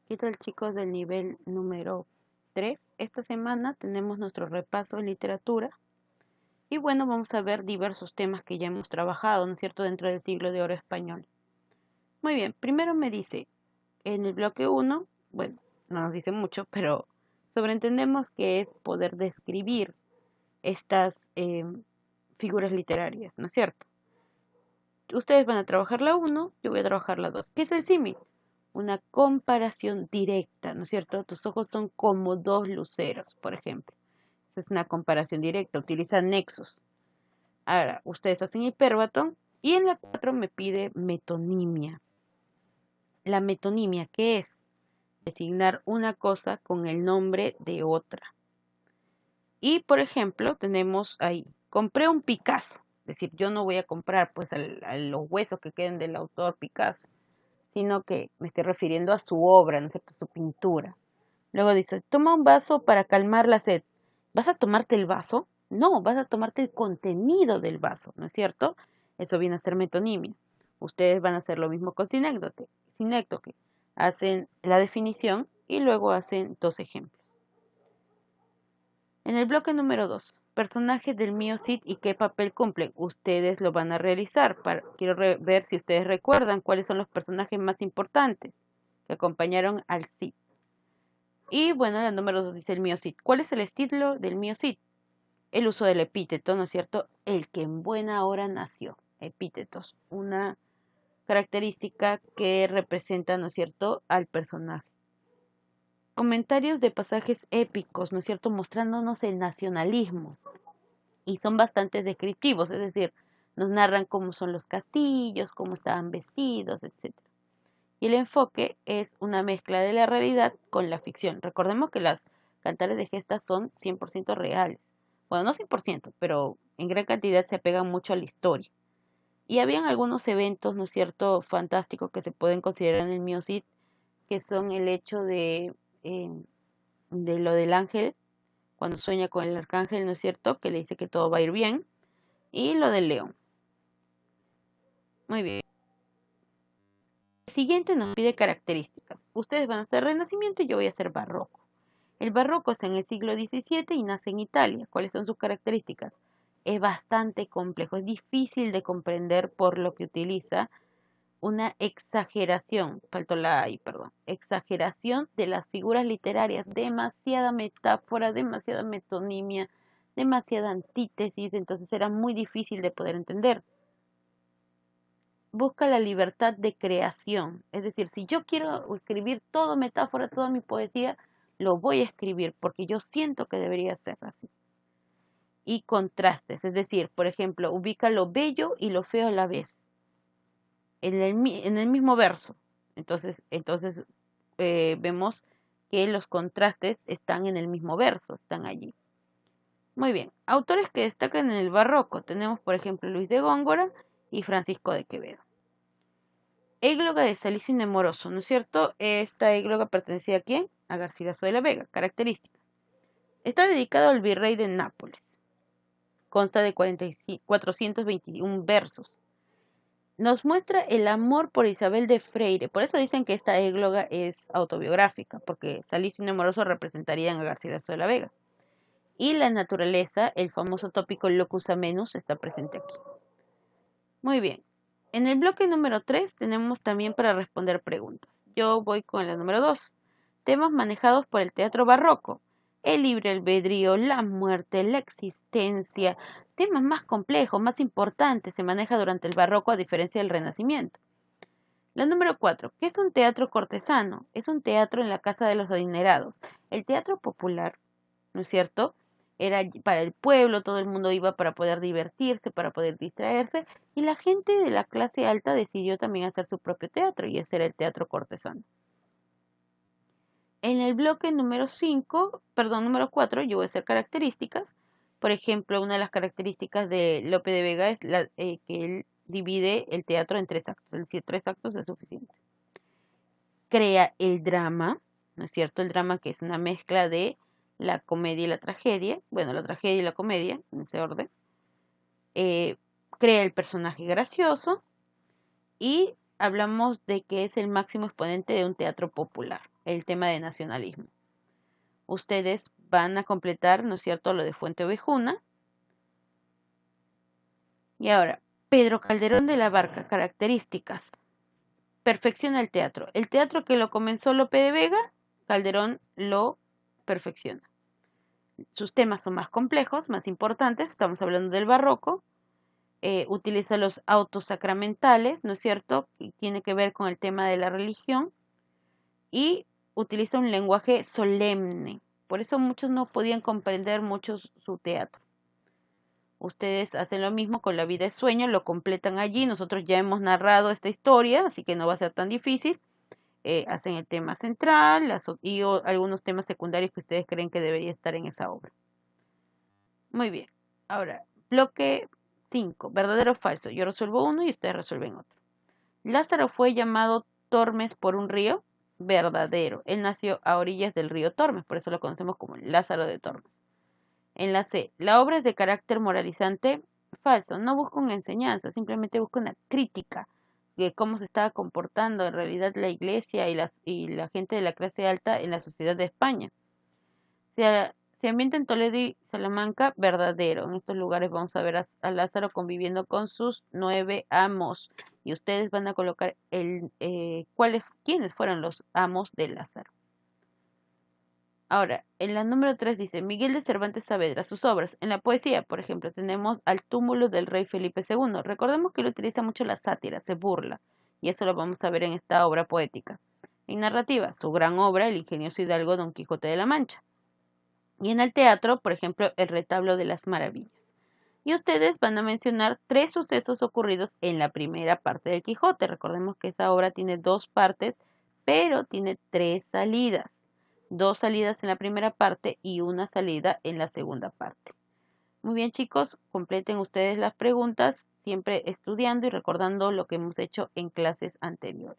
¿Qué tal, chicos del nivel número 3? Esta semana tenemos nuestro repaso de literatura y bueno, vamos a ver diversos temas que ya hemos trabajado, ¿no es cierto?, dentro del siglo de oro español. Muy bien, primero me dice, en el bloque 1, bueno, no nos dice mucho, pero sobreentendemos que es poder describir estas figuras literarias, ¿no es cierto? Ustedes van a trabajar la 1, yo voy a trabajar la 2. ¿Qué es el símil? Una comparación directa, ¿no es cierto? Tus ojos son como dos luceros, por ejemplo. Esa es una comparación directa, utiliza nexos. Ahora, ustedes hacen hipérbaton y en la 4 me pide metonimia. La metonimia, ¿qué es? Designar una cosa con el nombre de otra. Y, por ejemplo, tenemos ahí, compré un Picasso. Es decir, yo no voy a comprar pues a los huesos que queden del autor Picasso, sino que me estoy refiriendo a su obra, ¿no es cierto?, su pintura. Luego dice, toma un vaso para calmar la sed. ¿Vas a tomarte el vaso? No, vas a tomarte el contenido del vaso, ¿no es cierto? Eso viene a ser metonimia. Ustedes van a hacer lo mismo con sinécdoque. Hacen la definición y luego hacen dos ejemplos. En el bloque número 2, personajes del Mío Cid y qué papel cumplen. Ustedes lo van a realizar. Quiero ver si ustedes recuerdan cuáles son los personajes más importantes que acompañaron al Cid. Y bueno, la número 2 dice el Mío Cid. ¿Cuál es el estilo del Mío Cid? El uso del epíteto, ¿no es cierto? El que en buena hora nació. Epítetos, una característica que representa, ¿no es cierto?, al personaje. Comentarios de pasajes épicos, ¿no es cierto?, mostrándonos el nacionalismo. Y son bastante descriptivos, es decir, nos narran cómo son los castillos, cómo estaban vestidos, etc. Y el enfoque es una mezcla de la realidad con la ficción. Recordemos que las cantares de gestas son 100% reales. Bueno, no 100%, pero en gran cantidad se apegan mucho a la historia. Y habían algunos eventos, ¿no es cierto?, fantásticos que se pueden considerar en el Mío Cid, que son el hecho de lo del ángel, cuando sueña con el arcángel, ¿no es cierto?, que le dice que todo va a ir bien, y lo del león. Muy bien. El siguiente nos pide características. Ustedes van a hacer Renacimiento y yo voy a hacer Barroco. El barroco es en el siglo XVII y nace en Italia. ¿Cuáles son sus características? Es bastante complejo, es difícil de comprender por lo que utiliza una exageración, faltó la I, perdón, exageración de las figuras literarias, demasiada metáfora, demasiada metonimia, demasiada antítesis, entonces era muy difícil de poder entender. Busca la libertad de creación, es decir, si yo quiero escribir toda metáfora, toda mi poesía, lo voy a escribir porque yo siento que debería ser así. Y contrastes, es decir, por ejemplo, ubica lo bello y lo feo a la vez en el mismo verso. Entonces vemos que los contrastes están en el mismo verso, están allí. Muy bien, autores que destacan en el barroco. Tenemos, por ejemplo, Luis de Góngora y Francisco de Quevedo. Égloga de Salicio Nemoroso, ¿no es cierto? Esta égloga pertenecía a ¿quién? A Garcilaso de la Vega. Características. Está dedicado al virrey de Nápoles. Consta de 421 versos. Nos muestra el amor por Isabel de Freire. Por eso dicen que esta égloga es autobiográfica, porque Salicio Nemoroso representarían a Garcilaso de la Vega. Y la naturaleza, el famoso tópico locus amenus, está presente aquí. Muy bien. En el bloque número 3 tenemos también para responder preguntas. Yo voy con la número 2. Temas manejados por el teatro barroco. El libre albedrío, la muerte, la existencia. Temas más complejos, más importantes se maneja durante el barroco a diferencia del Renacimiento. La número 4. ¿Qué es un teatro cortesano? Es un teatro en la casa de los adinerados. El teatro popular, ¿no es cierto?, era para el pueblo, todo el mundo iba para poder divertirse, para poder distraerse, y la gente de la clase alta decidió también hacer su propio teatro, y ese era el teatro cortesano. En el bloque número 4, yo voy a hacer características. Por ejemplo, una de las características de Lope de Vega es que él divide el teatro en 3 actos, es decir, 3 actos es suficiente. Crea el drama, ¿no es cierto? El drama que es una mezcla de la comedia y la tragedia, bueno, la tragedia y la comedia, en ese orden. Crea el personaje gracioso y hablamos de que es el máximo exponente de un teatro popular, el tema de nacionalismo. Ustedes van a completar, ¿no es cierto?, lo de Fuente Ovejuna. Y ahora, Pedro Calderón de la Barca, características. Perfecciona el teatro. El teatro que lo comenzó Lope de Vega, Calderón lo perfecciona. Sus temas son más complejos, más importantes, estamos hablando del barroco. Utiliza los autos sacramentales, ¿no es cierto?, que tiene que ver con el tema de la religión, y utiliza un lenguaje solemne. Por eso muchos no podían comprender mucho su teatro. Ustedes hacen lo mismo con La vida es sueño, lo completan allí. Nosotros ya hemos narrado esta historia, así que no va a ser tan difícil. Hacen el tema central y algunos temas secundarios que ustedes creen que debería estar en esa obra. Muy bien. Ahora, bloque 5, verdadero o falso. Yo resuelvo uno y ustedes resuelven otro. Lázaro fue llamado Tormes por un río. Verdadero. Él nació a orillas del río Tormes, por eso lo conocemos como Lázaro de Tormes. En la C, la obra es de carácter moralizante. Falso. No busca una enseñanza, simplemente busca una crítica de cómo se estaba comportando en realidad la iglesia y la gente de la clase alta en la sociedad de España. Se ambienta en Toledo y Salamanca. Verdadero. En estos lugares vamos a ver a Lázaro conviviendo con sus 9 amos. Y ustedes van a colocar quiénes fueron los amos de Lázaro. Ahora, en la número 3 dice Miguel de Cervantes Saavedra, sus obras. En la poesía, por ejemplo, tenemos Al túmulo del rey Felipe II. Recordemos que él utiliza mucho la sátira, se burla. Y eso lo vamos a ver en esta obra poética. En narrativa, su gran obra, El ingenioso hidalgo Don Quijote de la Mancha. Y en el teatro, por ejemplo, El retablo de las maravillas. Y ustedes van a mencionar 3 sucesos ocurridos en la primera parte del Quijote. Recordemos que esa obra tiene 2 partes, pero tiene 3 salidas. 2 salidas en la primera parte y una salida en la segunda parte. Muy bien, chicos, completen ustedes las preguntas, siempre estudiando y recordando lo que hemos hecho en clases anteriores.